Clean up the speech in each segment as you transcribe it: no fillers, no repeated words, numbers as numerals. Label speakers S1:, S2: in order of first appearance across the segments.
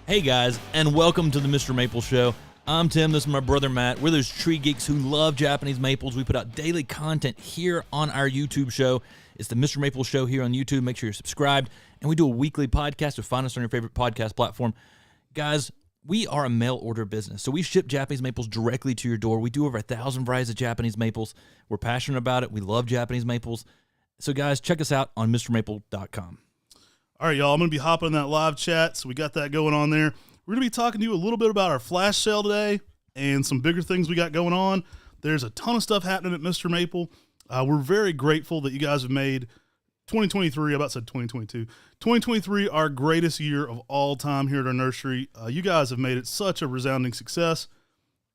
S1: Hey guys, and welcome to the Mr. Maple Show. I'm Tim, this is my brother Matt. We're those tree geeks who love Japanese maples. We put out daily content here on our YouTube show. It's the Mr. Maple Show here on YouTube. Make sure you're subscribed. And we do a weekly podcast, so find us on your favorite podcast platform. Guys, we are a mail order business, so we ship Japanese maples directly to your door. We do over 1,000 varieties of Japanese maples. We're passionate about it. We love Japanese maples. So guys, check us out on MrMaple.com.
S2: All right, y'all, I'm going to be hopping in that live chat, so we got that going on there. We're going to be talking to you a little bit about our flash sale today and some bigger things we got going on. There's a ton of stuff happening at Mr. Maple. We're very grateful that you guys have made 2023, I about said 2022, 2023 our greatest year of all time here at our nursery. You guys have made it such a resounding success.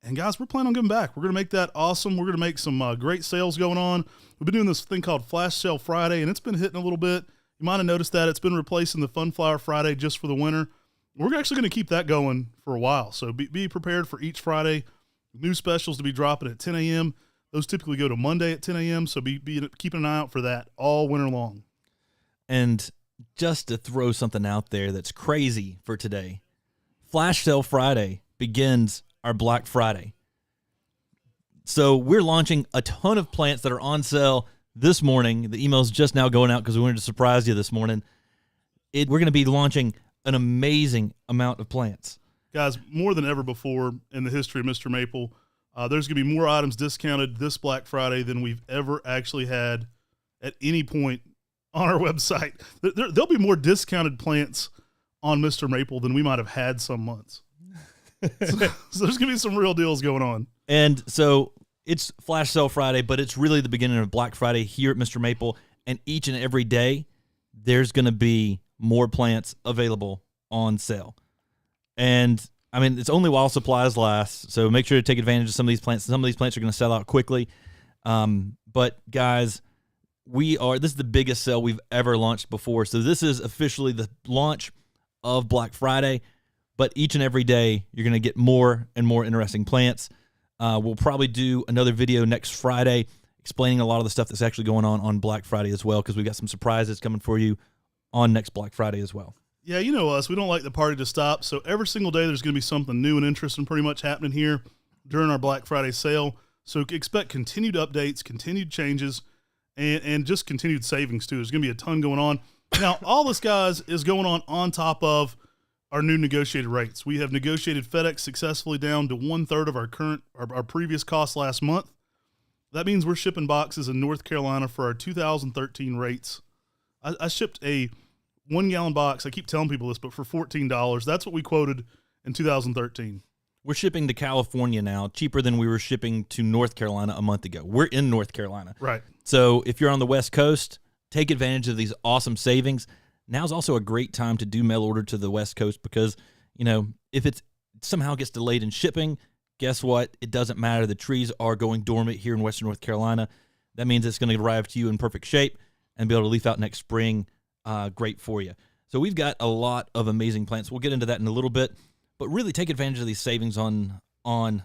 S2: And guys, we're planning on giving back. We're going to make that awesome. We're going to make some great sales going on. We've been doing this thing called Flash Sale Friday, and it's been hitting a little bit. You might have noticed that it's been replacing the Fun Flower Friday just for the winter. We're actually going to keep that going for a while. So be prepared for each Friday. New specials to be dropping at 10 a.m. Those typically go to Monday at 10 a.m. So be keeping an eye out for that all winter long.
S1: And just to throw something out there that's crazy for today, Flash Sale Friday begins our Black Friday. So we're launching a ton of plants that are on sale this morning. The email's just now going out because we wanted to surprise you this morning. We're going to be launching an amazing amount of plants.
S2: Guys, more than ever before in the history of Mr. Maple, there's going to be more items discounted this Black Friday than we've ever actually had at any point on our website. There'll be more discounted plants on Mr. Maple than we might have had some months. So there's going to be some real deals going on.
S1: And so it's Flash Sale Friday, but it's really the beginning of Black Friday here at Mr. Maple. And each and every day, there's going to be more plants available on sale. And, I mean, it's only while supplies last, so make sure to take advantage of some of these plants. Some of these plants are going to sell out quickly. But, guys, this is the biggest sale we've ever launched before. So this is officially the launch of Black Friday. But each and every day, you're going to get more and more interesting plants. We'll probably do another video next Friday explaining a lot of the stuff that's actually going on Black Friday as well, because we've got some surprises coming for you on next Black Friday as well.
S2: Yeah, you know us. We don't like the party to stop. So every single day there's going to be something new and interesting pretty much happening here during our Black Friday sale. So expect continued updates, continued changes, and just continued savings too. There's going to be a ton going on. Now, all this, guys, is going on top of our new negotiated rates. We have negotiated FedEx successfully down to 1/3 of our previous cost last month. That means we're shipping boxes in North Carolina for our 2013 rates. I shipped a 1-gallon box. I keep telling people this, but for $14. That's what we quoted in 2013.
S1: We're shipping to California now, cheaper than we were shipping to North Carolina a month ago. We're in North Carolina.
S2: Right.
S1: So if you're on the West Coast, take advantage of these awesome savings. Now's also a great time to do mail order to the West Coast because, you know, if it somehow gets delayed in shipping, guess what? It doesn't matter. The trees are going dormant here in Western North Carolina. That means it's going to arrive to you in perfect shape and be able to leaf out next spring. Great for you. So we've got a lot of amazing plants. We'll get into that in a little bit, but really take advantage of these savings on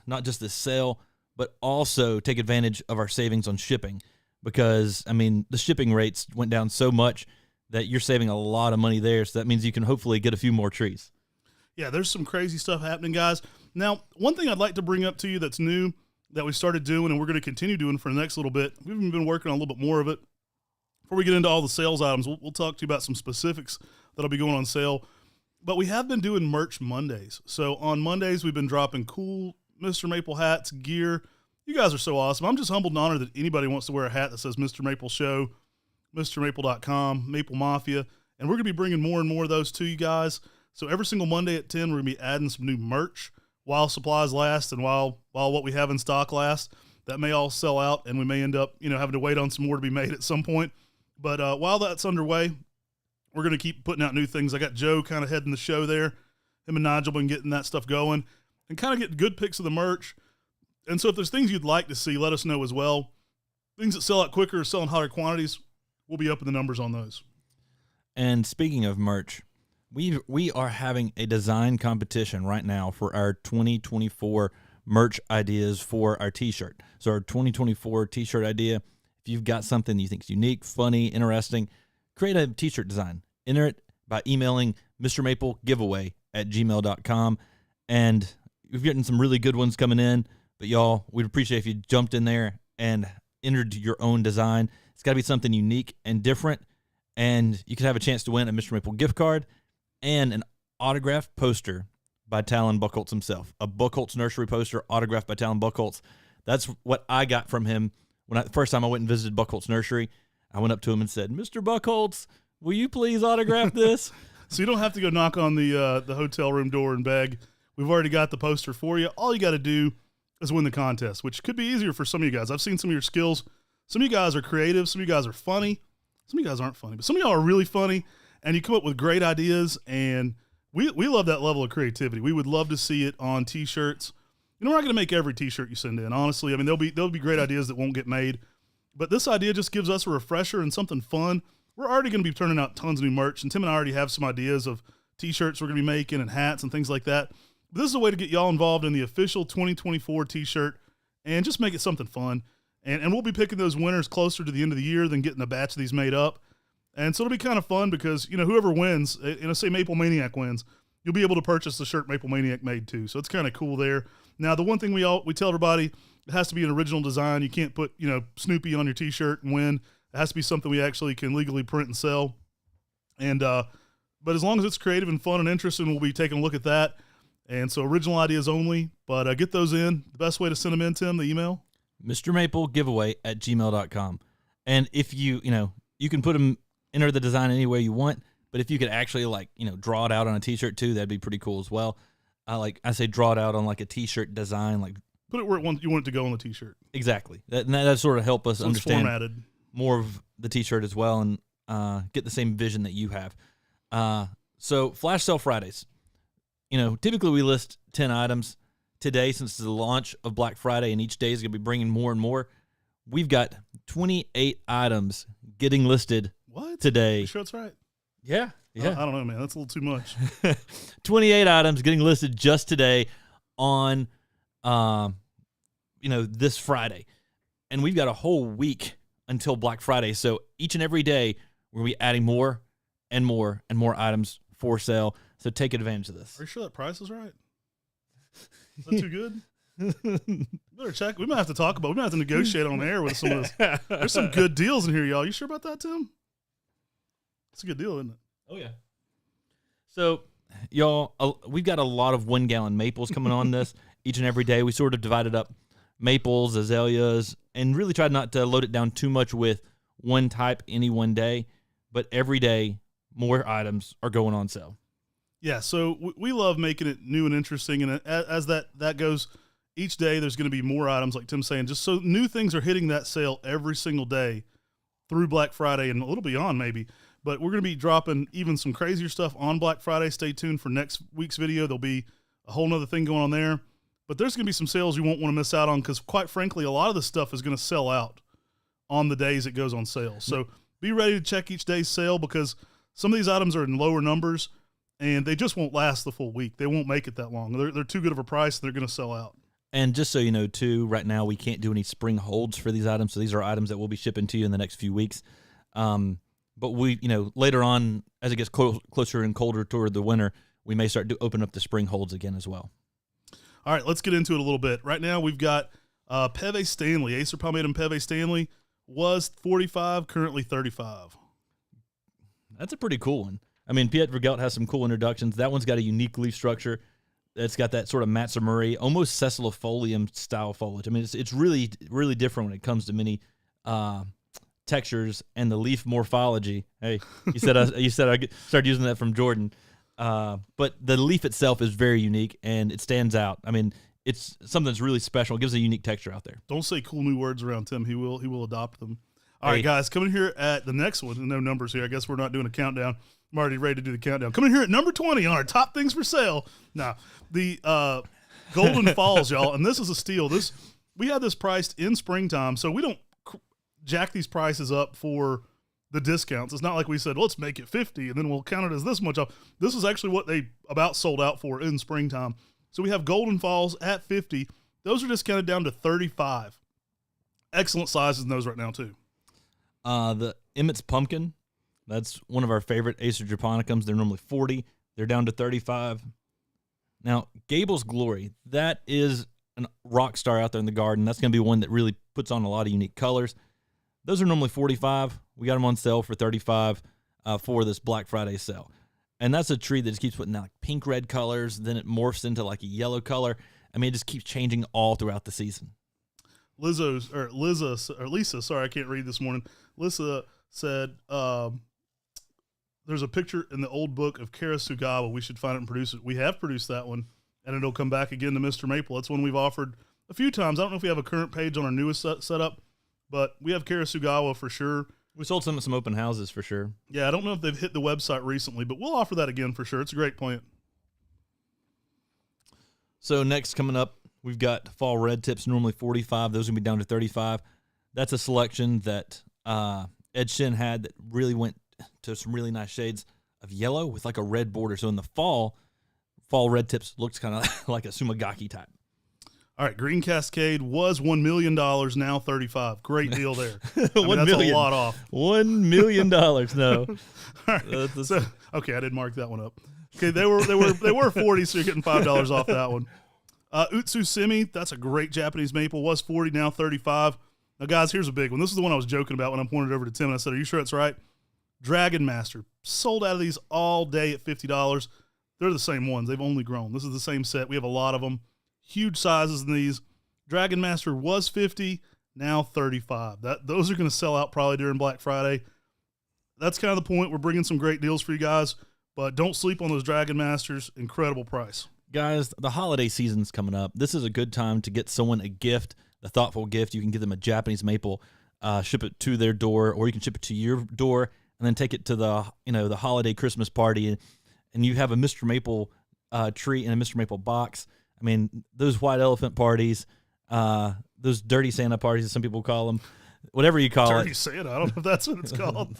S1: not just this sale, but also take advantage of our savings on shipping because, I mean, the shipping rates went down so much that you're saving a lot of money there. So that means you can hopefully get a few more trees.
S2: Yeah, there's some crazy stuff happening, guys. Now, one thing I'd like to bring up to you that's new that we started doing and we're going to continue doing for the next little bit, we've even been working on a little bit more of it. Before we get into all the sales items, we'll talk to you about some specifics that'll be going on sale. But we have been doing merch Mondays. So on Mondays, we've been dropping cool Mr. Maple hats, gear. You guys are so awesome. I'm just humbled and honored that anybody wants to wear a hat that says Mr. Maple Show, MrMaple.com, Maple Mafia, and we're going to be bringing more and more of those to you guys. So every single Monday at 10, we're going to be adding some new merch while supplies last and while what we have in stock lasts. That may all sell out, and we may end up, having to wait on some more to be made at some point. But while that's underway, we're going to keep putting out new things. I got Joe kind of heading the show there. Him and Nigel been getting that stuff going and kind of getting good pics of the merch. And so if there's things you'd like to see, let us know as well. Things that sell out quicker or sell in higher quantities, we'll be upping the numbers on those.
S1: And speaking of merch, we are having a design competition right now for our 2024 merch ideas for our t-shirt. So our 2024 t-shirt idea, if you've got something you think is unique, funny, interesting, create a t-shirt design. Enter it by emailing MrMaple giveaway giveaway@gmail.com. And we've gotten some really good ones coming in. But y'all, we'd appreciate if you jumped in there and entered your own design. It's got to be something unique and different. And you could have a chance to win a Mr. Maple gift card and an autographed poster by Talon Buchholz himself. A Buchholz nursery poster autographed by Talon Buchholz. That's what I got from him when the first time I went and visited Buchholz Nursery. I went up to him and said, "Mr. Buchholz, will you please autograph this?"
S2: So you don't have to go knock on the hotel room door and beg. We've already got the poster for you. All you got to do is win the contest, which could be easier for some of you guys. I've seen some of your skills. Some of you guys are creative. Some of you guys are funny. Some of you guys aren't funny, but some of y'all are really funny, and you come up with great ideas, and we love that level of creativity. We would love to see it on T-shirts. You know, we're not going to make every T-shirt you send in, honestly. I mean, there'll be great ideas that won't get made, but this idea just gives us a refresher and something fun. We're already going to be turning out tons of new merch, and Tim and I already have some ideas of T-shirts we're going to be making and hats and things like that. But this is a way to get y'all involved in the official 2024 T-shirt and just make it something fun. And we'll be picking those winners closer to the end of the year than getting a batch of these made up. And so it'll be kind of fun because, you know, whoever wins, you know, say Maple Maniac wins, you'll be able to purchase the shirt Maple Maniac made too. So it's kind of cool there. Now, the one thing we tell everybody, it has to be an original design. You can't put, you know, Snoopy on your T-shirt and win. It has to be something we actually can legally print and sell. And but as long as it's creative and fun and interesting, we'll be taking a look at that. And so original ideas only, but get those in. The best way to send them in, Tim, the email?
S1: MrMapleGiveaway@gmail.com. And if you can put them, enter the design any way you want, but if you could actually draw it out on a T-shirt too, that'd be pretty cool as well. I say draw it out on like a T-shirt design, like
S2: put it where you want it to go on the T-shirt.
S1: Exactly. That sort of help us understand
S2: formatted.
S1: More of the T-shirt as well and get the same vision that you have. So Flash Sale Fridays, typically we list 10 items. Today, since it's the launch of Black Friday and each day is going to be bringing more and more, we've got 28 items getting listed today.
S2: You sure that's right?
S1: Yeah.
S2: I don't know, man. That's a little too much.
S1: 28 items getting listed just today on, this Friday. And we've got a whole week until Black Friday. So each and every day, we're going to be adding more and more and more items for sale. So take advantage of this.
S2: Are you sure that price is right? Is that too good? Better check. We might have to talk about. We might have to negotiate on air with some of this. There's some good deals in here, y'all. You sure about that, Tim? It's a good deal, isn't it?
S1: Oh yeah. So, y'all, we've got a lot of 1 gallon maples coming on this each and every day. We sort of divided up maples, azaleas, and really tried not to load it down too much with one type any one day. But every day, more items are going on sale.
S2: Yeah, so we love making it new and interesting, and as that goes, each day there's going to be more items, like Tim's saying, just so new things are hitting that sale every single day through Black Friday and a little beyond maybe. But we're going to be dropping even some crazier stuff on Black Friday. Stay tuned for next week's video. There'll be a whole nother thing going on there. But there's going to be some sales you won't want to miss out on because, quite frankly, a lot of this stuff is going to sell out on the days it goes on sale. So be ready to check each day's sale because some of these items are in lower numbers, and they just won't last the full week. They won't make it that long. They're too good of a price. They're going to sell out.
S1: And just so you know, too, right now we can't do any spring holds for these items. So these are items that we'll be shipping to you in the next few weeks. But we, later on, as it gets closer and colder toward the winter, we may start to open up the spring holds again as well.
S2: All right, let's get into it a little bit. Right now we've got Peve Stanley. Acer Palmatum Peve Stanley was 45, currently 35.
S1: That's a pretty cool one. I mean, Piet Vergelt has some cool introductions. That one's got a unique leaf structure. It's got that sort of Matsumuri, almost sessilifolium style foliage. I mean, it's really, really different when it comes to many textures and the leaf morphology. Hey, you said I started using that from Jordan. But the leaf itself is very unique and it stands out. I mean, it's something that's really special. It gives a unique texture out there.
S2: Don't say cool new words around Tim. He will adopt them. All right, guys, coming here at the next one. No numbers here. I guess we're not doing a countdown. I'm already ready to do the countdown. Coming here at number 20 on our top things for sale. Now, the Golden Falls, y'all, and this is a steal. We had this priced in springtime, so we don't jack these prices up for the discounts. It's not like we said, let's make it 50 and then we'll count it as this much off. This is actually what they about sold out for in springtime. So we have Golden Falls at 50. Those are discounted down to 35. Excellent sizes in those right now, too.
S1: The Emmett's Pumpkin, that's one of our favorite Acer Japonicums. They're normally 40. They're down to 35. Now, Gable's Glory, that is a rock star out there in the garden. That's going to be one that really puts on a lot of unique colors. Those are normally $45. We got them on sale for $35 for this Black Friday sale. And that's a tree that just keeps putting out like pink, red colors. Then it morphs into like a yellow color. I mean, it just keeps changing all throughout the season.
S2: Lisa, sorry, I can't read this morning. Lisa said, there's a picture in the old book of Karasugawa. We should find it and produce it. We have produced that one, and it'll come back again to Mr. Maple. That's one we've offered a few times. I don't know if we have a current page on our newest setup, but we have Karasugawa for sure.
S1: We sold some at some open houses for sure.
S2: Yeah, I don't know if they've hit the website recently, but we'll offer that again for sure. It's a great plant.
S1: So next coming up, we've got fall red tips, normally $45. Those are going to be down to $35. That's a selection that Ed Shin had that really went to some really nice shades of yellow with like a red border. So in the fall red tips looks kind of like a Sumagaki type.
S2: All right, Green Cascade was $1 million, now $35. Great deal there.
S1: That's
S2: a lot off.
S1: $1 million. No.
S2: All right. So, okay, I did mark that one up. Okay, they were 40, so you're getting $5 off that one. Utsusimi, that's a great Japanese maple. Was 40, now 35. Now, guys, here's a big one. This is the one I was joking about when I pointed over to Tim, and I said, "Are you sure that's right?" Dragon Master. Sold out of these all day at $50. They're the same ones. They've only grown. This is the same set. We have a lot of them. Huge sizes in these. Dragon Master was 50, now 35. Those are going to sell out probably during Black Friday. That's kind of the point. We're bringing some great deals for you guys, but don't sleep on those Dragon Masters. Incredible price.
S1: Guys, the holiday season's coming up. This is a good time to get someone a gift, a thoughtful gift. You can give them a Japanese maple, ship it to their door, or you can ship it to your door and then take it to the holiday Christmas party, and you have a Mr. Maple tree in a Mr. Maple box. I mean, those white elephant parties, those dirty Santa parties, as some people call them, whatever you call
S2: dirty
S1: it.
S2: Santa, I don't know if that's what it's called.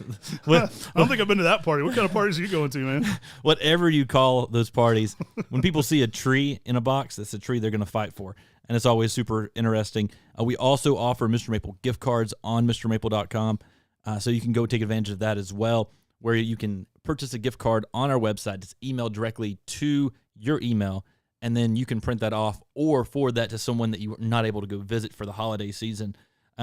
S2: I don't think I've been to that party. What kind of parties are you going to, man?
S1: Whatever you call those parties, when people see a tree in a box, that's a tree they're going to fight for, and it's always super interesting. We also offer Mr. Maple gift cards on MrMaple.com. So you can go take advantage of that as well, where you can purchase a gift card on our website. It's emailed directly to your email, and then you can print that off or forward that to someone that you were not able to go visit for the holiday season.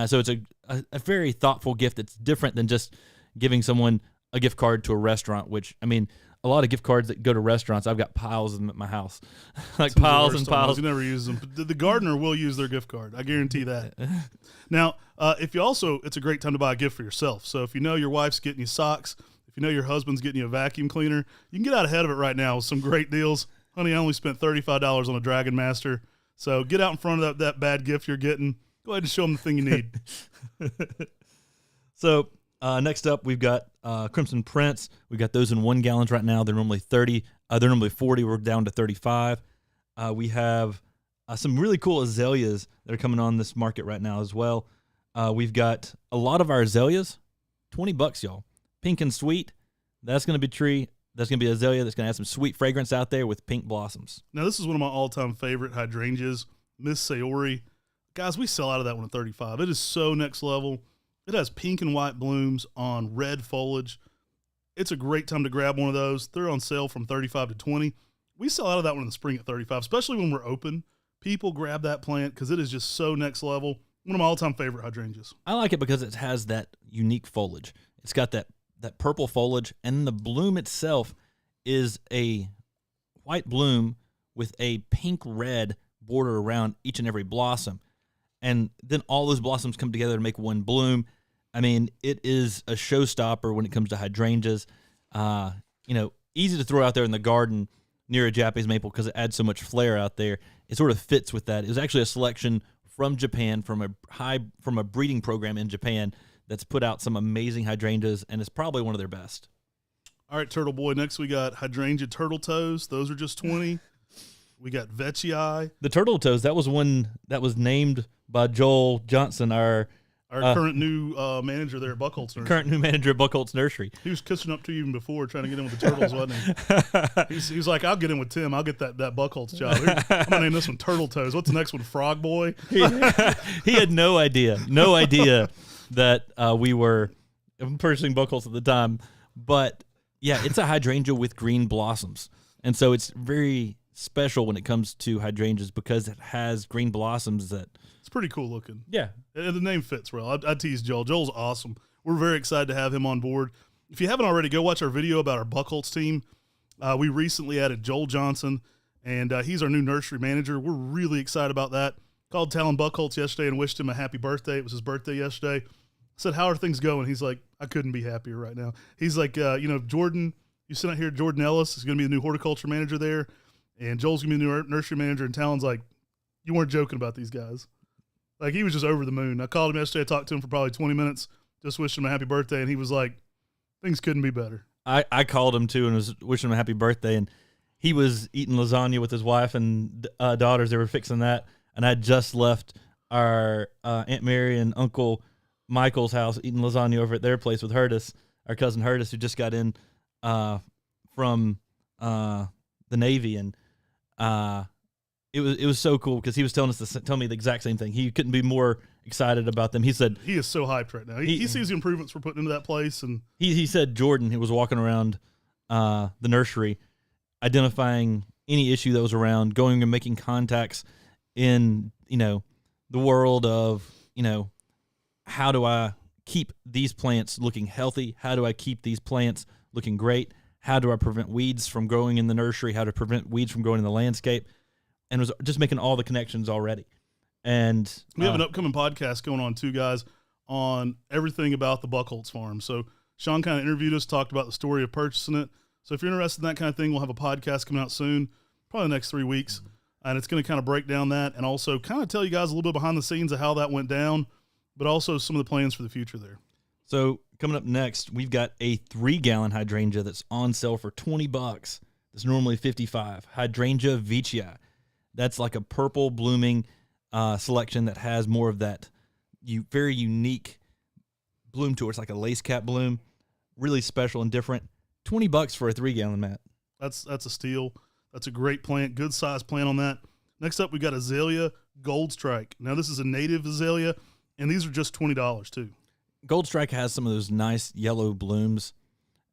S1: So it's a very thoughtful gift that's different than just giving someone a gift card to a restaurant, which, I mean, a lot of gift cards that go to restaurants, I've got piles of them at my house. Like piles and piles.
S2: You never use them. The gardener will use their gift card. I guarantee that. Now, it's a great time to buy a gift for yourself. So if you know your wife's getting you socks, if you know your husband's getting you a vacuum cleaner, you can get out ahead of it right now with some great deals. Honey, I only spent $35 on a Dragon Master. So get out in front of that bad gift you're getting. Go ahead and show them the thing you need.
S1: So next up, we've got Crimson Prince. We've got those in 1 gallons right now. They're normally 30. They're normally 40. We're down to 35. We have some really cool azaleas that are coming on this market right now as well. We've got a lot of our azaleas, $20, y'all. Pink and sweet. That's going to be tree. That's going to be azalea. That's going to have some sweet fragrance out there with pink blossoms.
S2: Now, this is one of my all-time favorite hydrangeas, Miss Sayori. Guys, we sell out of that one at 35. It is so next level. It has pink and white blooms on red foliage. It's a great time to grab one of those. They're on sale from 35 to 20. We sell out of that one in the spring at 35, especially when we're open. People grab that plant because it is just so next level. One of my all-time favorite hydrangeas.
S1: I like it because it has that unique foliage. It's got that purple foliage, and the bloom itself is a white bloom with a pink-red border around each and every blossom. And then all those blossoms come together to make one bloom. I mean, it is a showstopper when it comes to hydrangeas. Easy to throw out there in the garden near a Japanese maple because it adds so much flair out there. It sort of fits with that. It was actually a selection from Japan, from a breeding program in Japan that's put out some amazing hydrangeas, and it's probably one of their best.
S2: All right, Turtle Boy. Next we got hydrangea turtle toes. Those are just 20. We got Vechi.
S1: The turtle toes, that was one that was named by Joel Johnson, our
S2: current new manager there at Buckholtz Nursery.
S1: Current new manager at Buckholtz Nursery.
S2: He was kissing up to you even before, trying to get in with the turtles, wasn't he? He was like, I'll get in with Tim. I'll get that Buckholtz job. I'm going to name this one Turtle Toes. What's the next one? Frog Boy?
S1: He had no idea that we were purchasing Buckholtz at the time. But, yeah, it's a hydrangea with green blossoms. And so it's very special when it comes to hydrangeas because it has green blossoms that.
S2: It's pretty cool looking.
S1: Yeah.
S2: And the name fits well. I tease Joel. Joel's awesome. We're very excited to have him on board. If you haven't already, go watch our video about our Buckholz team. We recently added Joel Johnson, and he's our new nursery manager. We're really excited about that. Called Talon Buckholz yesterday and wished him a happy birthday. It was his birthday yesterday. Said, how are things going? He's like, I couldn't be happier right now. He's like, Jordan, you sit out here, Jordan Ellis is going to be the new horticulture manager there, and Joel's going to be the new nursery manager, and Talon's like, you weren't joking about these guys. Like, he was just over the moon. I called him yesterday. I talked to him for probably 20 minutes, just wished him a happy birthday, and he was like, things couldn't be better.
S1: I called him, too, and was wishing him a happy birthday, and he was eating lasagna with his wife and daughters. They were fixing that, and I just left our Aunt Mary and Uncle Michael's house eating lasagna over at their place with Hurtis, our cousin Hurtis, who just got in from the Navy, and it was so cool because he was telling me the exact same thing. He couldn't be more excited about them. He said
S2: he is so hyped right now. He sees the improvements we're putting into that place, and
S1: he said Jordan, who was walking around the nursery, identifying any issue that was around, going and making contacts in the world of how do I keep these plants looking healthy? How do I keep these plants looking great? How do I prevent weeds from growing in the nursery? How to prevent weeds from growing in the landscape? And was just making all the connections already. And
S2: we have an upcoming podcast going on too, guys, on everything about the Buckholz farm. So Sean kind of interviewed us, talked about the story of purchasing it. So if you're interested in that kind of thing, we'll have a podcast coming out soon, probably the next 3 weeks. And it's going to kind of break down that and also kind of tell you guys a little bit behind the scenes of how that went down, but also some of the plans for the future there.
S1: So coming up next, we've got a 3-gallon hydrangea that's on sale for $20. It's normally $55. Hydrangea Vicia. That's like a purple blooming selection that has more of that very unique bloom to it. It's like a lace cap bloom, really special and different. $20 for a 3-gallon, Matt.
S2: That's a steal. That's a great plant, good size plant on that. Next up, we got Azalea Gold Strike. Now this is a native azalea, and these are just $20 too.
S1: Gold Strike has some of those nice yellow blooms.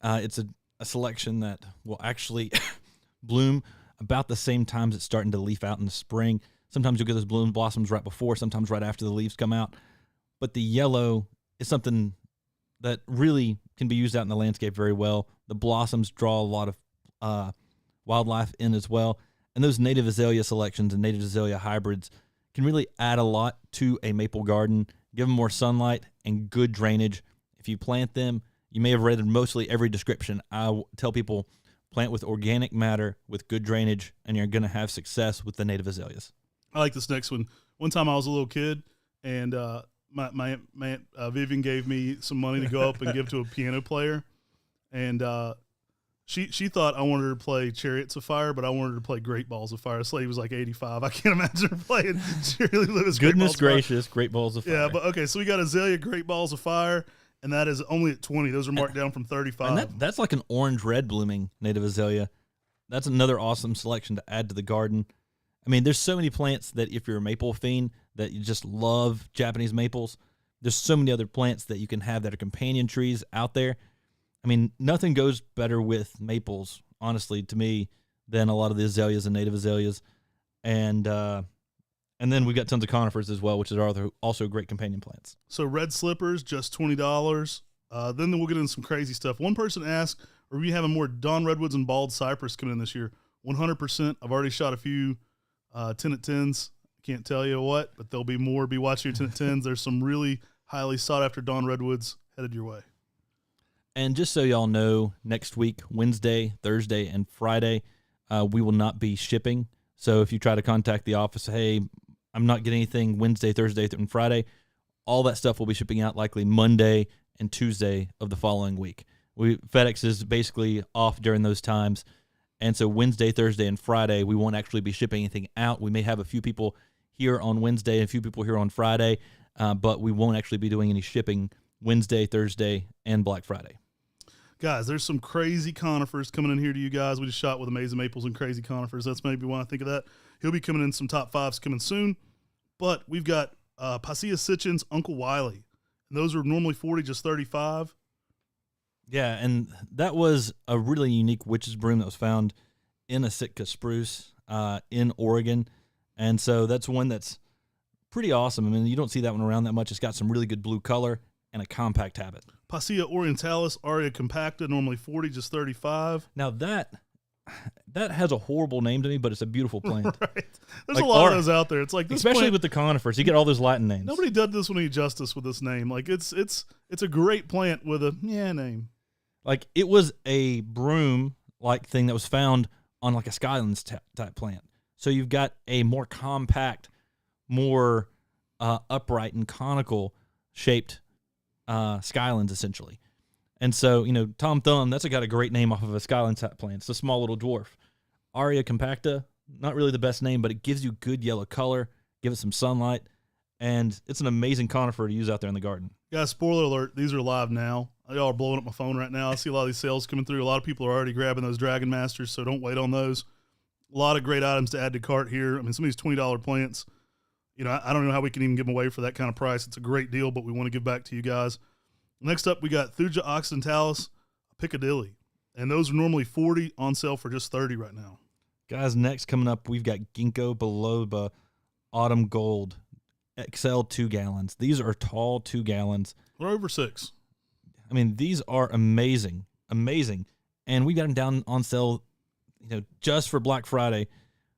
S1: It's a selection that will actually bloom about the same time it's starting to leaf out in the spring. Sometimes you'll get those bloom blossoms right before, sometimes right after the leaves come out. But the yellow is something that really can be used out in the landscape very well. The blossoms draw a lot of wildlife in as well. And those native azalea selections and native azalea hybrids can really add a lot to a maple garden, give them more sunlight and good drainage. If you plant them, you may have read mostly every description. I tell people plant with organic matter with good drainage, and you're going to have success with the native azaleas.
S2: I like this next one. One time I was a little kid, and my Aunt Vivian gave me some money to go up and give to a piano player, and she thought I wanted her to play Chariots of Fire, but I wanted her to play Great Balls of Fire. This lady was like 85. I can't imagine her playing Cheerily Lewis.
S1: Goodness gracious, Great Balls of Fire.
S2: Yeah, but okay, so we got Azalea Great Balls of Fire, and that is only at 20. Those are marked down from 35.
S1: And that's like an orange-red blooming native azalea. That's another awesome selection to add to the garden. I mean, there's so many plants that if you're a maple fiend that you just love Japanese maples, there's so many other plants that you can have that are companion trees out there. I mean, nothing goes better with maples, honestly, to me, than a lot of the azaleas and native azaleas. And then we've got tons of conifers as well, which are also great companion plants.
S2: So red slippers, just $20. Then we'll get into some crazy stuff. One person asked, are we having more Dawn Redwoods and Bald Cypress coming in this year? 100%. I've already shot a few 10 at 10s. Can't tell you what, but there'll be more. Be watching your 10 at 10s. There's some really highly sought after Dawn Redwoods headed your way.
S1: And just so y'all know, next week, Wednesday, Thursday, and Friday, we will not be shipping. So if you try to contact the office, hey, I'm not getting anything Wednesday, Thursday, and Friday, all that stuff will be shipping out likely Monday and Tuesday of the following week. FedEx is basically off during those times. And so Wednesday, Thursday, and Friday, we won't actually be shipping anything out. We may have a few people here on Wednesday and a few people here on Friday, but we won't actually be doing any shipping Wednesday, Thursday, and Black Friday.
S2: Guys, there's some crazy conifers coming in here to you guys. We just shot with Amazing Maples and Crazy Conifers. That's maybe why I think of that. He'll be coming in some top fives coming soon. But we've got Pasea Sitchin's Uncle Wiley. And those are normally 40, just 35.
S1: Yeah, and that was a really unique witch's broom that was found in a Sitka spruce. in Oregon. And so that's one that's pretty awesome. I mean, you don't see that one around that much. It's got some really good blue color and a compact habit.
S2: Pasilla orientalis, Aria compacta, normally 40, just 35.
S1: Now that has a horrible name to me, but it's a beautiful plant.
S2: Right. There's a lot of those out there. It's like this
S1: especially
S2: plant,
S1: with the conifers, you get all those Latin names.
S2: nobody did this one any justice with this name. Like it's a great plant with a name.
S1: Like it was a broom like thing that was found on like a Skylands type plant. So you've got a more compact, more upright and conical shaped Skylands essentially. And so, Tom Thumb, that's got a great name off of a Skylands type plant. It's a small little dwarf. Aria compacta, not really the best name, but it gives you good yellow color, give it some sunlight, and it's an amazing conifer to use out there in the garden.
S2: Guys, spoiler alert, these are live now. Y'all are blowing up my phone right now. I see a lot of these sales coming through. A lot of people are already grabbing those Dragon Masters, so don't wait on those. A lot of great items to add to cart here. I mean, some of these $20 plants, I don't know how we can even give them away for that kind of price. It's a great deal, but we want to give back to you guys. Next up, we got Thuja occidentalis, Piccadilly. And those are normally 40 on sale for just 30 right now.
S1: Guys, next coming up, we've got Ginkgo biloba Autumn Gold XL 2 gallons. These are tall 2 gallons.
S2: They're over 6.
S1: I mean, these are amazing, amazing. And we got them down on sale, just for Black Friday,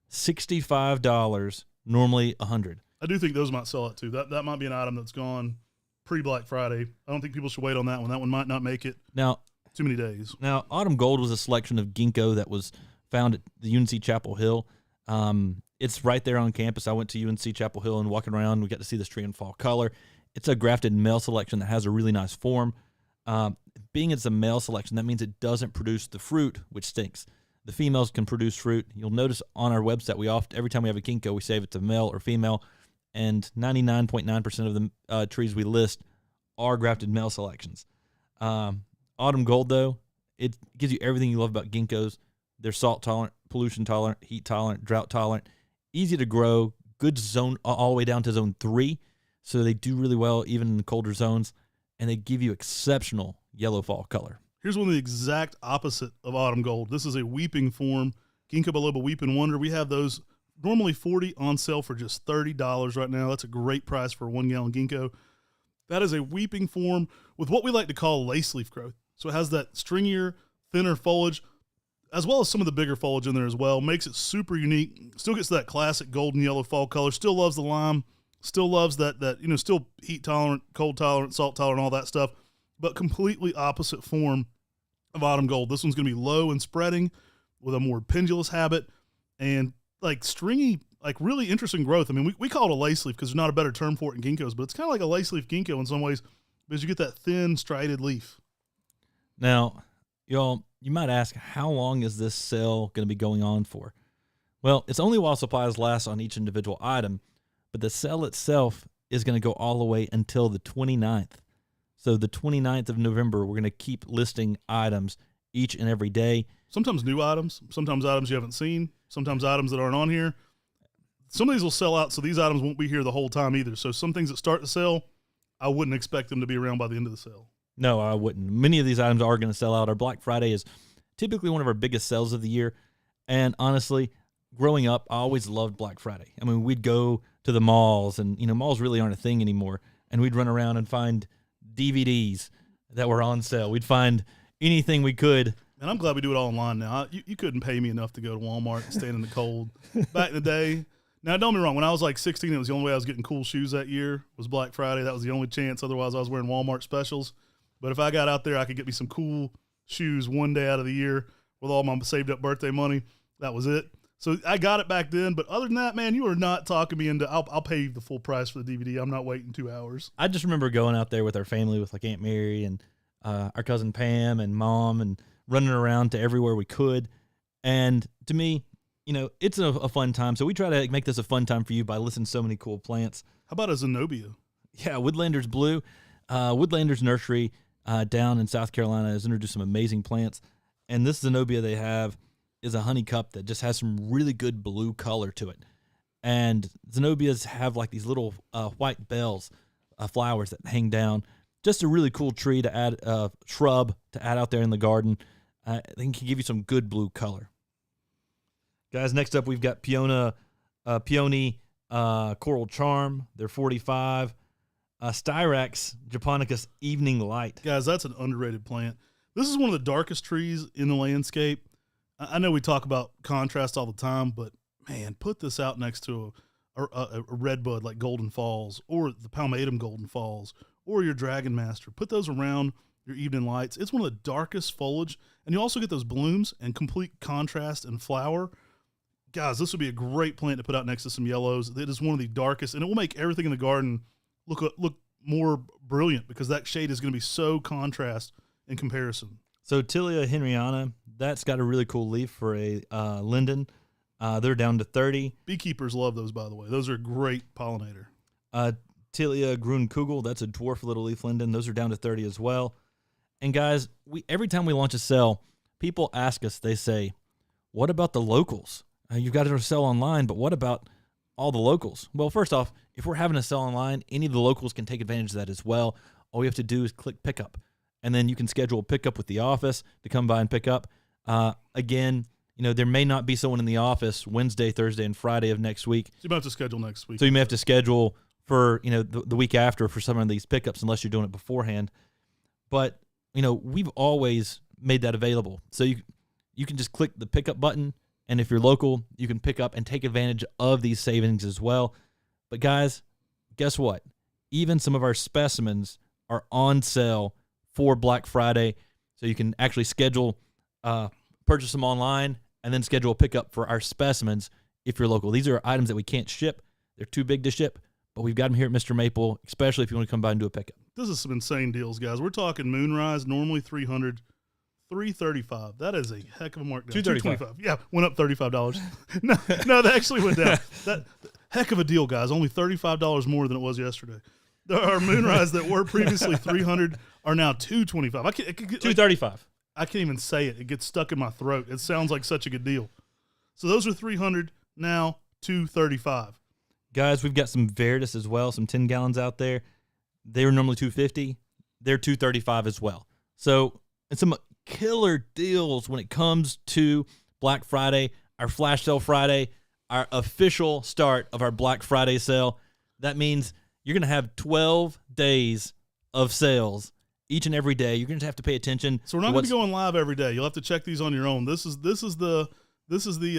S1: $65, normally $100.
S2: I do think those might sell out too. That might be an item that's gone pre-Black Friday. I don't think people should wait on that one. That one might not make it too many days.
S1: Now, Autumn Gold was a selection of Ginkgo that was found at the UNC Chapel Hill. It's right there on campus. I went to UNC Chapel Hill and walking around, we got to see this tree in fall color. It's a grafted male selection that has a really nice form. Being it's a male selection, that means it doesn't produce the fruit, which stinks. The females can produce fruit. You'll notice on our website, every time we have a Ginkgo, we say if it's a male or female, and 99.9% of the trees we list are grafted male selections. Autumn Gold, though, it gives you everything you love about Ginkgos. They're salt tolerant, pollution tolerant, heat tolerant, drought tolerant, easy to grow, good zone all the way down to zone 3. So they do really well even in colder zones, and they give you exceptional yellow fall color.
S2: Here's one of the exact opposite of Autumn Gold. This is a weeping form, Ginkgo biloba Weeping Wonder. We have those normally 40 on sale for just $30 right now. That's a great price for a 1 gallon Ginkgo. That is a weeping form with what we like to call lace leaf growth. So it has that stringier, thinner foliage, as well as some of the bigger foliage in there as well. Makes it super unique. Still gets that classic golden yellow fall color. Still loves the lime. Still loves that still heat tolerant, cold tolerant, salt tolerant, all that stuff. But completely opposite form of Autumn Gold. This one's going to be low and spreading with a more pendulous habit and like stringy, like really interesting growth. I mean, we call it a lace leaf because there's not a better term for it in Ginkgos, but it's kind of like a lace leaf Ginkgo in some ways because you get that thin, striated leaf.
S1: Now, y'all, you might ask, how long is this sale going to be going on for? Well, it's only while supplies last on each individual item, but the sale itself is going to go all the way until the 29th. So the 29th of November, we're going to keep listing items each and every day.
S2: Sometimes new items, sometimes items you haven't seen, sometimes items that aren't on here. Some of these will sell out, so these items won't be here the whole time either. So some things that start the sale, I wouldn't expect them to be around by the end of the sale.
S1: No, I wouldn't. Many of these items are going to sell out. Our Black Friday is typically one of our biggest sales of the year. And honestly, growing up, I always loved Black Friday. I mean, we'd go to the malls, and malls really aren't a thing anymore. And we'd run around and find DVDs that were on sale. We'd find anything we could.
S2: And I'm glad we do it all online now. You couldn't pay me enough to go to Walmart and stand in the cold. Back in the day, now don't be wrong, when I was like 16, it was the only way I was getting cool shoes that year was Black Friday. That was the only chance. Otherwise, I was wearing Walmart specials. But if I got out there, I could get me some cool shoes one day out of the year with all my saved up birthday money. That was it. So I got it back then. But other than that, man, you are not talking me into, I'll pay the full price for the DVD. I'm not waiting 2 hours.
S1: I just remember going out there with our family, with like Aunt Mary and our cousin Pam and Mom, and running around to everywhere we could. And to me, it's a fun time. So we try to make this a fun time for you by listing so many cool plants.
S2: How about a Zenobia?
S1: Yeah, Woodlander's Blue. Woodlander's Nursery down in South Carolina has introduced some amazing plants. And this Zenobia they have is a honey cup that just has some really good blue color to it. And Zenobias have like these little white bells, flowers that hang down. Just a really cool tree to add, shrub to add out there in the garden. They can give you some good blue color. Guys, next up we've got Peony Coral Charm. They're $45. Styrax Japonicus Evening Light.
S2: Guys, that's an underrated plant. This is one of the darkest trees in the landscape. I know we talk about contrast all the time, but man, put this out next to a redbud like Golden Falls or the Palmatum Golden Falls or your Dragon Master. Put those around your evening lights. It's one of the darkest foliage, and you also get those blooms and complete contrast and flower. Guys, this would be a great plant to put out next to some yellows. It is one of the darkest, and it will make everything in the garden look more brilliant because that shade is going to be so contrast in comparison.
S1: So Tilia henryana, that's got a really cool leaf for a linden. They're down to $30.
S2: Beekeepers love those, by the way. Those are a great pollinator.
S1: Tilia grünkugel, that's a dwarf little leaf linden. Those are down to $30 as well. And guys, every time we launch a sale, people ask us, they say, what about the locals? You've got to sell online, but what about all the locals? Well, first off, if we're having a sell online, any of the locals can take advantage of that as well. All we have to do is click pickup, and then you can schedule a pickup with the office to come by and pick up. Again, there may not be someone in the office Wednesday, Thursday, and Friday of next week.
S2: So you might have to schedule next week.
S1: So you may have to schedule for, the week after for some of these pickups unless you're doing it beforehand. But, we've always made that available. So you can just click the pickup button, and if you're local, you can pick up and take advantage of these savings as well. But guys, guess what? Even some of our specimens are on sale for Black Friday. So you can actually schedule, purchase them online, and then schedule a pickup for our specimens if you're local. These are items that we can't ship. They're too big to ship, but we've got them here at Mr. Maple, especially if you want to come by and do a pickup.
S2: This is some insane deals, guys. We're talking Moonrise, normally $300, $335. That is a heck of a markdown.
S1: $235.
S2: Yeah, went up $35. no, that actually went down. That heck of a deal, guys. Only $35 more than it was yesterday. Our Moonrise that were previously $300 are now $225.
S1: $235.
S2: I can't even say it. It gets stuck in my throat. It sounds like such a good deal. So those are $300, now $235.
S1: Guys, we've got some Veritas as well, some 10 gallons out there. They were normally $250. They're $235 as well. So it's some killer deals when it comes to Black Friday, our flash sale Friday, our official start of our Black Friday sale. That means you're going to have 12 days of sales each and every day. You're going to have to pay attention.
S2: So we're not going to be going live every day. You'll have to check these on your own. This is the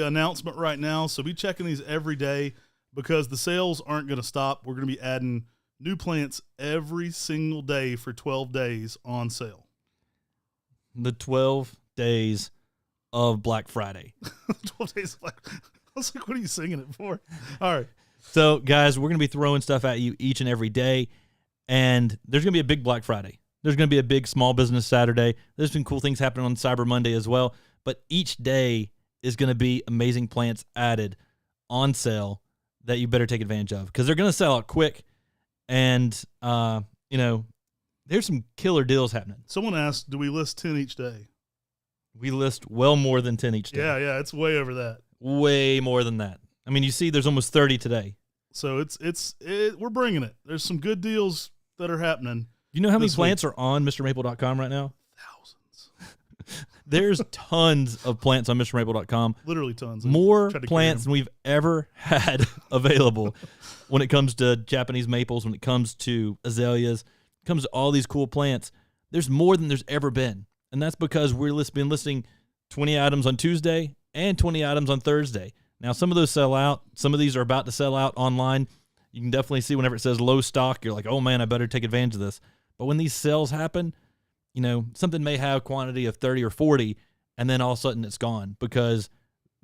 S2: announcement right now. So be checking these every day because the sales aren't going to stop. We're going to be adding new plants every single day for 12 days on sale.
S1: The 12 days of Black Friday.
S2: 12 days of Black. I was like, what are you singing it for? All right.
S1: So, guys, we're going to be throwing stuff at you each and every day, and there's going to be a big Black Friday. There's going to be a big Small Business Saturday. There's been cool things happening on Cyber Monday as well, but each day is going to be amazing plants added on sale that you better take advantage of because they're going to sell out quick, and, there's some killer deals happening.
S2: Someone asked, do we list 10 each day?
S1: We list well more than 10 each day.
S2: Yeah, it's way over that.
S1: Way more than that. I mean, you see there's almost 30 today.
S2: So we're bringing it. There's some good deals that are happening.
S1: You know how many plants are on MrMaple.com right now?
S2: Thousands.
S1: There's tons of plants on MrMaple.com.
S2: Literally tons.
S1: More plants than we've ever had available when it comes to Japanese maples, when it comes to azaleas, when it comes to all these cool plants. There's more than there's ever been. And that's because we've been listing 20 items on Tuesday and 20 items on Thursday. Now, some of those sell out. Some of these are about to sell out online. You can definitely see whenever it says low stock, you're like, oh, man, I better take advantage of this. But when these sales happen, something may have quantity of 30 or 40, and then all of a sudden it's gone because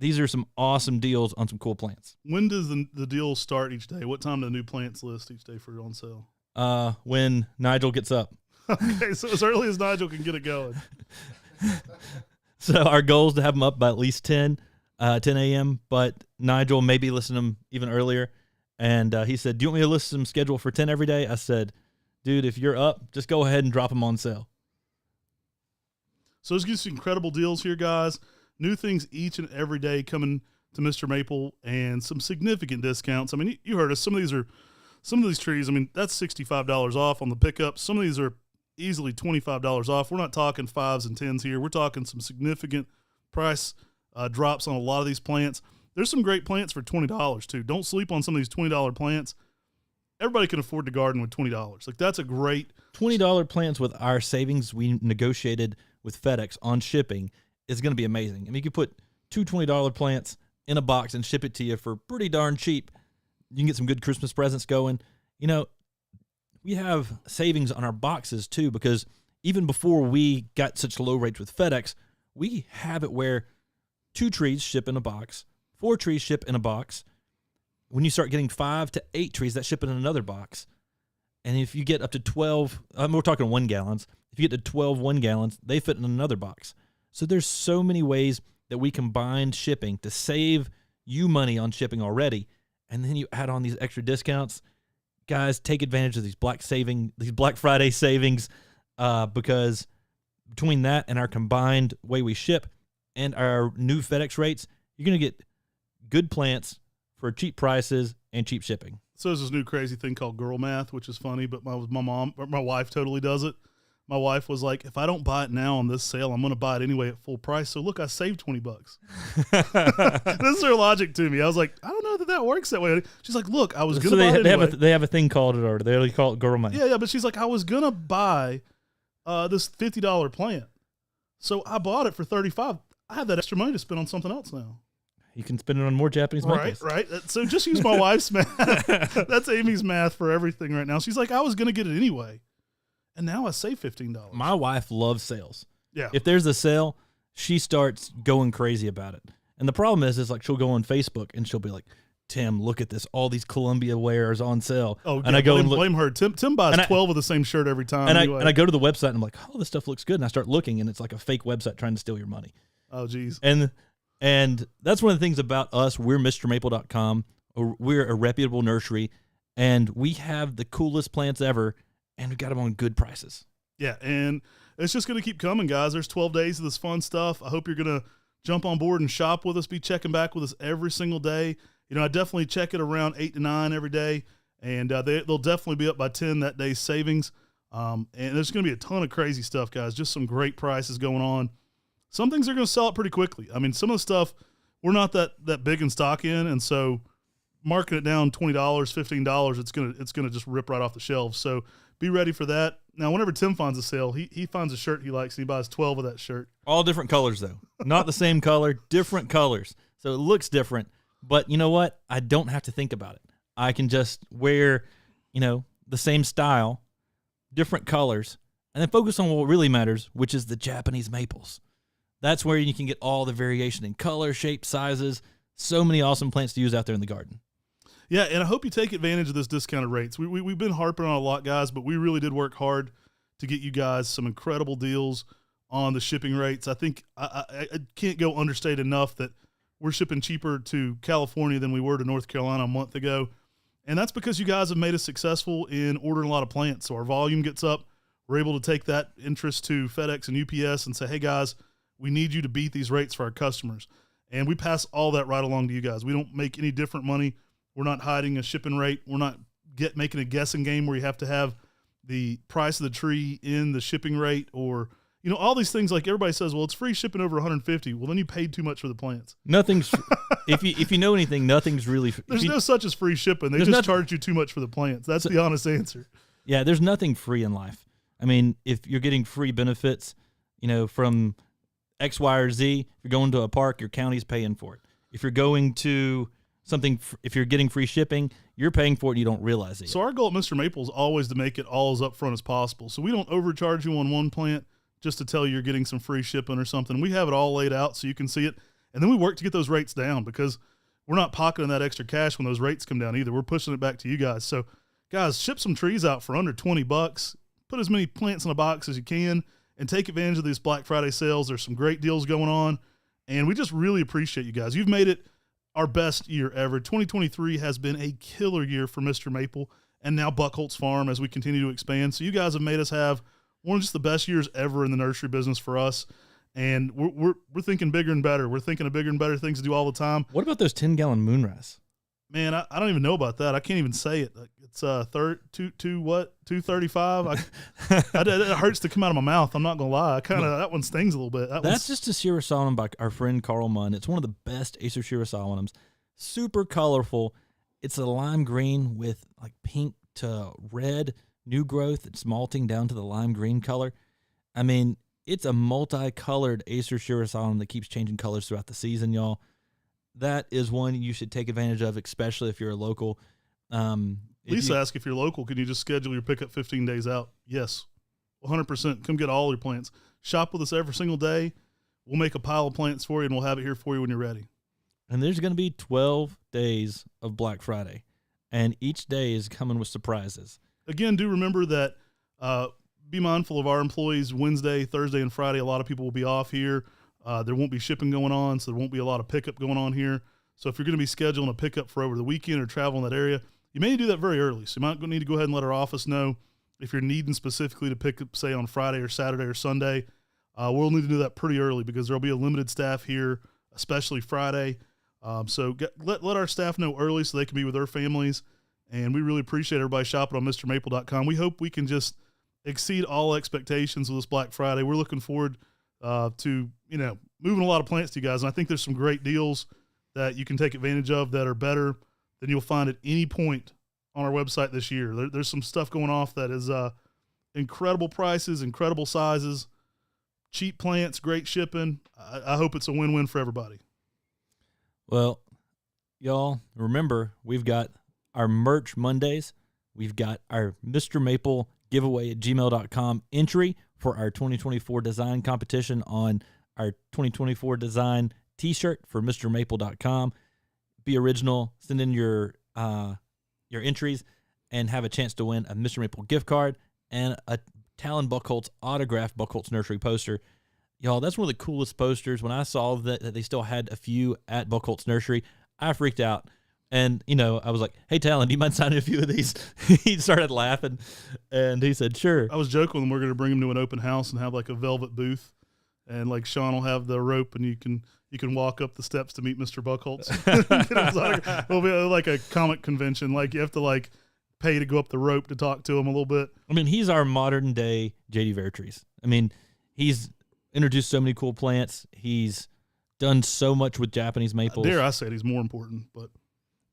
S1: these are some awesome deals on some cool plants.
S2: When does the deal start each day? What time do the new plants list each day for on sale?
S1: When Nigel gets up.
S2: Okay, so as early as Nigel can get it going.
S1: So our goal is to have them up by at least 10 a.m., but Nigel may be listing them even earlier. And he said, do you want me to list some schedule for 10 every day? I said, dude, if you're up, just go ahead and drop them on sale.
S2: So let's get some incredible deals here, guys. New things each and every day coming to Mr. Maple and some significant discounts. I mean, you heard us. Some of these trees, I mean, that's $65 off on the pickup. Some of these are easily $25 off. We're not talking 5s and 10s here. We're talking some significant price drops on a lot of these plants. there's some great plants for $20 too. Don't sleep on some of these $20 plants. Everybody can afford to garden with $20. Like, that's a great
S1: $20 plants with our savings we negotiated with FedEx on shipping is going to be amazing. I mean, you could put two $20 plants in a box and ship it to you for pretty darn cheap. You can get some good Christmas presents going. You know, we have savings on our boxes too, because even before we got such low rates with FedEx, we have it where 2 trees ship in a box, 4 trees ship in a box. When you start getting 5 to 8 trees, that ship in another box. And if you get up to 12, we're talking 1 gallons. If you get to 12 1 gallons, they fit in another box. So there's so many ways that we combine shipping to save you money on shipping already. And then you add on these extra discounts. Guys, take advantage of these Black Friday savings, because between that and our combined way we ship and our new FedEx rates, you're going to get good plants for cheap prices and cheap shipping.
S2: So there's this new crazy thing called girl math, which is funny, but my wife totally does it. My wife was like, if I don't buy it now on this sale, I'm going to buy it anyway at full price. So look, I saved $20. This is her logic to me. I was like, I don't know that works that way. She's like, look, I was going to buy it anyway.
S1: They have a thing called it, or they call it girl math.
S2: Yeah, but she's like, I was going to buy this $50 plant. So I bought it for $35. I have that extra money to spend on something else now.
S1: You can spend it on more Japanese maples.
S2: Right. So just use my wife's math. That's Amy's math for everything right now. She's like, I was going to get it anyway. And now I save $15.
S1: My wife loves sales.
S2: Yeah.
S1: If there's a sale, she starts going crazy about it. And the problem is like she'll go on Facebook and she'll be like, Tim, look at this. All these Columbia wares on sale.
S2: Oh,
S1: and I go and look.
S2: Blame her. Tim buys 12 of the same shirt every time.
S1: And I go to the website and I'm like, oh, this stuff looks good. And I start looking and it's like a fake website trying to steal your money.
S2: Oh, geez.
S1: And that's one of the things about us. We're MrMaple.com. We're a reputable nursery, and we have the coolest plants ever, and we got them on good prices.
S2: Yeah, and it's just going to keep coming, guys. There's 12 days of this fun stuff. I hope you're going to jump on board and shop with us, be checking back with us every single day. You know, I definitely check it around 8 to 9 every day, and they'll definitely be up by 10 that day's savings. And there's going to be a ton of crazy stuff, guys, just some great prices going on. Some things are going to sell out pretty quickly. I mean, some of the stuff we're not that big in stock in, and so marking it down $20, $15, it's gonna just rip right off the shelves. So be ready for that. Now, whenever Tim finds a sale, he finds a shirt he likes and he buys 12 of that shirt.
S1: All different colors though, not the same color, different colors. So it looks different, but you know what? I don't have to think about it. I can just wear, the same style, different colors, and then focus on what really matters, which is the Japanese maples. That's where you can get all the variation in color, shape, sizes. So many awesome plants to use out there in the garden.
S2: Yeah, and I hope you take advantage of this discounted rates. We've been harping on it a lot, guys, but we really did work hard to get you guys some incredible deals on the shipping rates. I think I can't go understate enough that we're shipping cheaper to California than we were to North Carolina a month ago. And that's because you guys have made us successful in ordering a lot of plants. So our volume gets up. We're able to take that interest to FedEx and UPS and say, hey, guys, we need you to beat these rates for our customers. And we pass all that right along to you guys. We don't make any different money. We're not hiding a shipping rate. We're not making a guessing game where you have to have the price of the tree in the shipping rate or, all these things. Like everybody says, well, it's free shipping over 150. Well, then you paid too much for the plants.
S1: Nothing's, if you know anything, nothing's really.
S2: There's no such as free shipping. They just charge you too much for the plants. That's the honest answer.
S1: Yeah, there's nothing free in life. I mean, if you're getting free benefits, from X, Y, or Z. If you're going to a park, your county's paying for it. If you're going to something, if you're getting free shipping, you're paying for it and you don't realize it.
S2: So our goal at Mr. Maple is always to make it all as upfront as possible. So we don't overcharge you on one plant just to tell you you're getting some free shipping or something. We have it all laid out so you can see it. And then we work to get those rates down because we're not pocketing that extra cash when those rates come down either. We're pushing it back to you guys. So guys, ship some trees out for under $20. Put as many plants in a box as you can. And take advantage of these Black Friday sales. There's some great deals going on, and we just really appreciate you guys. You've made it our best year ever. 2023 has been a killer year for Mr. Maple and now Buckholtz Farm as we continue to expand. So you guys have made us have one of just the best years ever in the nursery business for us, and we're thinking bigger and better. We're thinking of bigger and better things to do all the time.
S1: What about those 10-gallon moonrise?
S2: Man, I don't even know about that. I can't even say it. It's 235. It hurts to come out of my mouth. I'm not gonna lie. That one stings a little bit.
S1: That's just a Shirasalanum by our friend Carl Munn. It's one of the best Acer Shirasalanums. Super colorful. It's a lime green with like pink to red new growth. It's malting down to the lime green color. I mean, it's a multicolored Acer Shirasalanum that keeps changing colors throughout the season, y'all. That is one you should take advantage of, especially if you're a local.
S2: Lisa asked if you're local, can you just schedule your pickup 15 days out? Yes, 100%. Come get all your plants. Shop with us every single day. We'll make a pile of plants for you, and we'll have it here for you when you're ready.
S1: And there's going to be 12 days of Black Friday, and each day is coming with surprises.
S2: Again, do remember that be mindful of our employees. Wednesday, Thursday, and Friday, a lot of people will be off here. There won't be shipping going on, so there won't be a lot of pickup going on here. So if you're going to be scheduling a pickup for over the weekend or travel in that area, you may need to do that very early. So you might need to go ahead and let our office know if you're needing specifically to pick up, say, on Friday or Saturday or Sunday. We'll need to do that pretty early because there'll be a limited staff here, especially Friday. So let our staff know early so they can be with their families. And we really appreciate everybody shopping on MrMaple.com. We hope we can just exceed all expectations with this Black Friday. We're looking forward to moving a lot of plants to you guys. And I think there's some great deals that you can take advantage of that are better than you'll find at any point on our website this year. There's some stuff going off that is incredible prices, incredible sizes, cheap plants, great shipping. I hope it's a win-win for everybody.
S1: Well, y'all, remember, we've got our merch Mondays. We've got our Mr. Maple giveaway at gmail.com entry for our 2024 design competition on our 2024 design t-shirt for MrMaple.com. Be original, send in your entries, and have a chance to win a Mr. Maple gift card and a Talon Buchholz autographed Buchholz Nursery poster. Y'all, that's one of the coolest posters. When I saw that they still had a few at Buchholz Nursery, I freaked out. And, I was like, hey, Talon, do you mind signing a few of these? He started laughing, and he said, sure.
S2: I was joking with him. We're going to bring him to an open house and have like a velvet booth. And like Sean will have the rope, and you can walk up the steps to meet Mr. Buchholz. It'll be like a comic convention. Like you have to like pay to go up the rope to talk to him a little bit.
S1: I mean, he's our modern day J.D. Vertrees. I mean, he's introduced so many cool plants. He's done so much with Japanese maples.
S2: Dare I say it, he's more important, but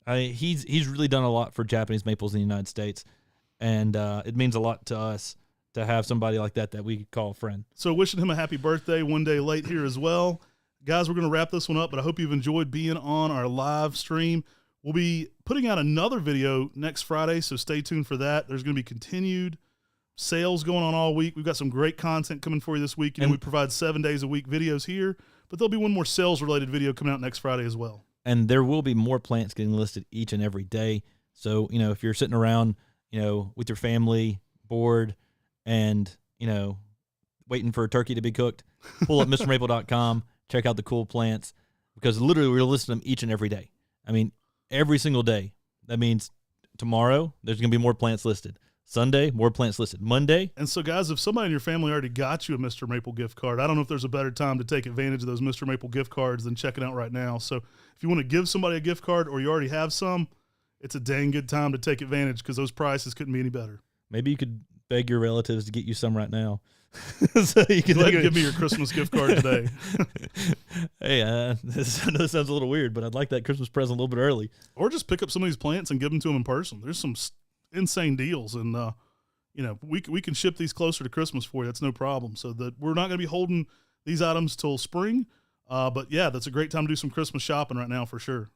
S1: he's really done a lot for Japanese maples in the United States, and it means a lot to us to have somebody like that we call a friend.
S2: So wishing him a happy birthday one day late here as well. Guys, we're going to wrap this one up, but I hope you've enjoyed being on our live stream. We'll be putting out another video next Friday, so stay tuned for that. There's going to be continued sales going on all week. We've got some great content coming for you this week, and we provide 7 days a week videos here, but there'll be one more sales-related video coming out next Friday as well.
S1: And there will be more plants getting listed each and every day. So, if you're sitting around, with your family, bored, and, waiting for a turkey to be cooked, pull up MrMaple.com, check out the cool plants, because literally we're listing them each and every day. I mean, every single day. That means tomorrow there's going to be more plants listed. Sunday, more plants listed. Monday.
S2: And so, guys, if somebody in your family already got you a Mr. Maple gift card, I don't know if there's a better time to take advantage of those Mr. Maple gift cards than checking out right now. So if you want to give somebody a gift card or you already have some, it's a dang good time to take advantage because those prices couldn't be any better.
S1: Maybe you could beg your relatives to get you some right now. So you can
S2: give me your Christmas gift card today.
S1: Hey, I know this sounds a little weird, but I'd like that Christmas present a little bit early.
S2: Or just pick up some of these plants and give them to them in person. There's some insane deals, and we can ship these closer to Christmas for you. That's no problem. So that we're not going to be holding these items till spring, but yeah, that's a great time to do some Christmas shopping right now for sure.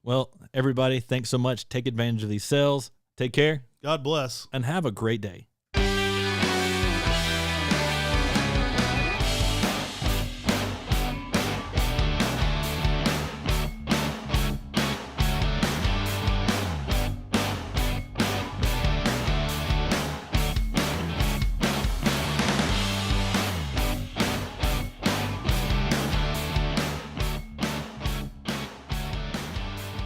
S1: Well, everybody, thanks so much. Take advantage of these sales. Take care.
S2: God bless.
S1: And have a great day.